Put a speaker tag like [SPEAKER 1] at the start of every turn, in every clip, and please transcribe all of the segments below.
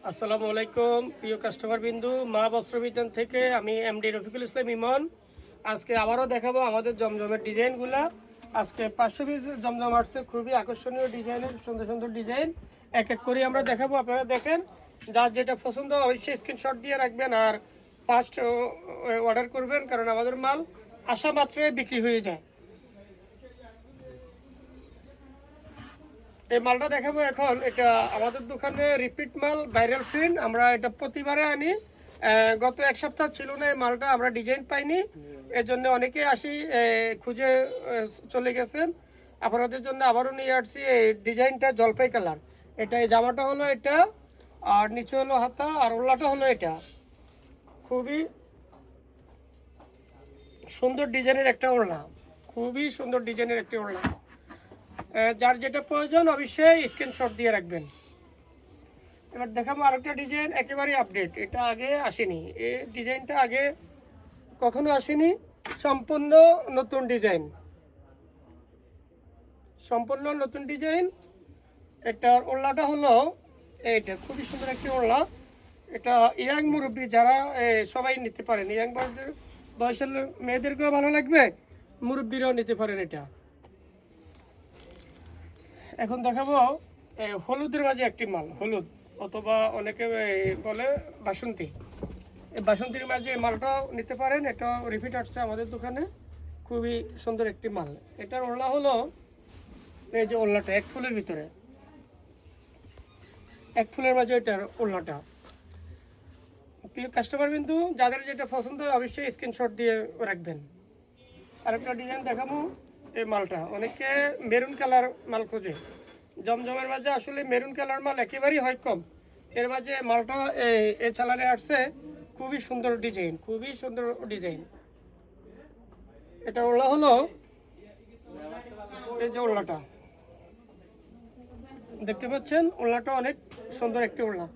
[SPEAKER 1] আসসালামু আলাইকুম প্রিয় কাস্টমার বিন্দু মা বস্ত্রবিতান থেকে আমি এমডি রফিকুল ইসলাম ইমন। আজকে আবারও দেখাবো আমাদের জমজমের ডিজাইনগুলা। আজকে 500 পিস জমজম আসছে, খুবই আকর্ষণীয় ডিজাইনের সুন্দর সুন্দর ডিজাইন এক এক করে আমরা দেখাবো। আপনারা দেখেন, যার যেটা পছন্দ অবশ্যই স্ক্রিনশট দিয়ে রাখবেন আর ফার্স্ট অর্ডার করবেন, কারণ আমাদের মাল আসা মাত্রই বিক্রি হয়ে যায়। এই মালটা দেখাবো এখন। এটা আমাদের দোকানে রিপিট মাল, ভাইরাল প্রিন্ট। আমরা এটা প্রতিবারে আনি। গত এক সপ্তাহ ছিল না এই মালটা, আমরা ডিজাইন পাইনি, এর জন্য অনেকেই আসি খুঁজে চলে গেছেন। আপনাদের জন্য আবারও নিয়ে আসছি এই ডিজাইনটা জলপাই কালার। এটা এই জামাটা হলো এটা, আর নিচে হলো হাতা, আর ওড়নাটা হলো এটা। খুবই সুন্দর ডিজাইনের একটা ওড়না, খুবই সুন্দর ডিজাইনের একটি ওড়না। যার যেটা প্রয়োজন অবশ্যই স্ক্রিনশট দিয়ে রাখবেন। এবার দেখাবো আরেকটা ডিজাইন, একেবারেই আপডেট। এটা আগে আসেনি, এই ডিজাইনটা আগে কখনো আসেনি, সম্পূর্ণ নতুন ডিজাইন, সম্পূর্ণ নতুন ডিজাইন। এটার ওড়নাটা হলো এইটা, খুবই সুন্দর একটি ওড়না। এটা ইয়াং মুরব্বী যারা সবাই নিতে পারেন, ইয়াং বয়সের মেয়েদেরকেও ভালো লাগবে, মুরব্বীরাও নিতে পারেন এটা। এখন দেখাবো হলুদের মাঝে একটি মাল, হলুদ অথবা অনেকে বলে বাসন্তী। এই বাসন্তীর মাঝে মালটাও নিতে পারেন, এটাও রিপিট আসছে আমাদের দোকানে। খুবই সুন্দর একটি মাল। এটার ওড়না হলো এই যে ওড়নাটা এক ফুলের ভিতরে, এক ফুলের মাঝে এটার ওড়নাটা। প্রিয় কাস্টমার কিন্তু যাদের যেটা পছন্দ হয় অবশ্যই স্ক্রিনশট দিয়ে রাখবেন। আরেকটা ডিজাইন দেখাবো। এই মালটা অনেকে মেরুন কালার মাল খোঁজে, জমজমের মাঝে আসলে মেরুন কালার মাল একেবারেই হয় কম। এর মাঝে মালটা এই চালানে আসছে, খুবই সুন্দর ডিজাইন, খুবই সুন্দর ডিজাইন। এটা ওড়না হলো এই যে ওড়নাটা দেখতে পাচ্ছেন, ওড়নাটা অনেক সুন্দর একটি ওড়না,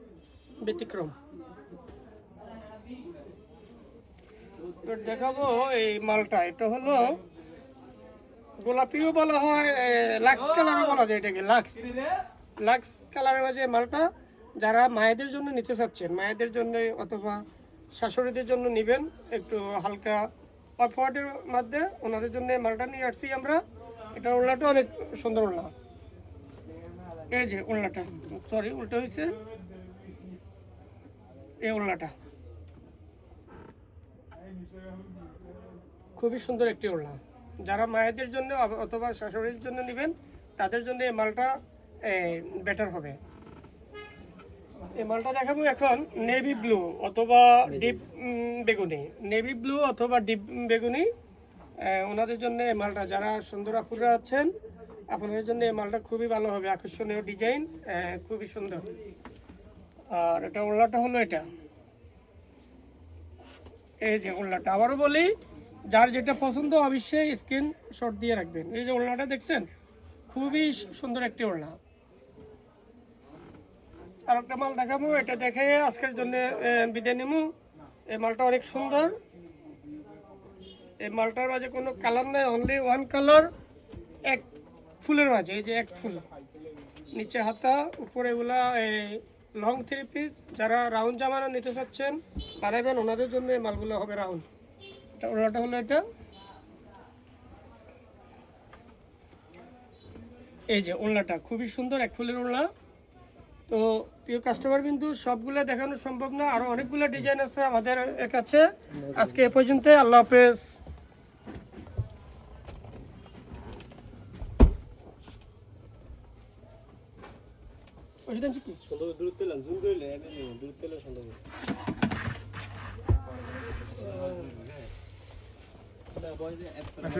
[SPEAKER 1] ব্যতিক্রম। দেখাবো এই মালটা, এটা হলো গোলাপিও বলা হয়, লাক্স কালারও বলা যায় এটাকে, লাক্স লাক্স কালারের মাঝে মালটা। যারা মায়েদের জন্য নিতে চাচ্ছেন, মায়েদের জন্য অথবা শাশুড়িদের জন্য নেবেন, একটু হালকা অফওয়ার্ডের মধ্যে ওনাদের জন্য মালটা নিয়ে আসছি আমরা। এটা ওড়নাটা অনেক সুন্দর ওড়না। এই যে ওড়নাটা, সরি উল্টো হয়েছে, এই ওড়নাটা খুবই সুন্দর একটি ওড়না। যারা মায়েদের জন্য অথবা শাশুড়ির জন্য নেবেন তাদের জন্য এই মালটা বেটার হবে। এই মালটা দেখাবো এখন নেভি ব্লু অথবা ডিপ বেগুনি, নেভি ব্লু অথবা ডিপ বেগুনি। ওনাদের জন্য এই মালটা, যারা সুন্দর আপুরা আছেন আপনাদের জন্য এই মালটা খুবই ভালো হবে, আকর্ষণীয় ডিজাইন, খুবই সুন্দর। আর এটা ওড়নাটা হলো এটা, এই যে ওড়নাটা। আবারও বলি, যার যেটা পছন্দ অবশ্যই স্ক্রিনশট দিয়ে রাখবেন। এই যে ওড়নাটা দেখছেন, খুবই সুন্দর একটি ওড়না। আর একটা মাল দেখাবো, এটা দেখে আজকের জন্য বিদায় নেবো। এই মালটা অনেক সুন্দর। এই মালটার মাঝে কোনো কালার নেই, অনলি ওয়ান কালার, এক ফুলের মাঝে। এই যে এক ফুল, নিচে হাতা, উপরে এগুলা লং থ্রি পিস। যারা রাউন্ড জামানো নিতে চাচ্ছেন বানাবেন, ওনাদের জন্য এই মালগুলো হবে রাউন্ড। এটা ওড়নাটা হলো এটা, এই যে ওড়নাটা খুবই সুন্দর, এক ফুলের ওড়না। তো প্রিয় কাস্টমার কিন্তু সবগুলো দেখানো সম্ভব না, আরও অনেকগুলো ডিজাইন আছে আমাদের কাছে। আজকে এ পর্যন্ত, আল্লাহ হাফেজ।
[SPEAKER 2] সুন্দর দূরত্ব জুম করলে দূরত্ব সুন্দর।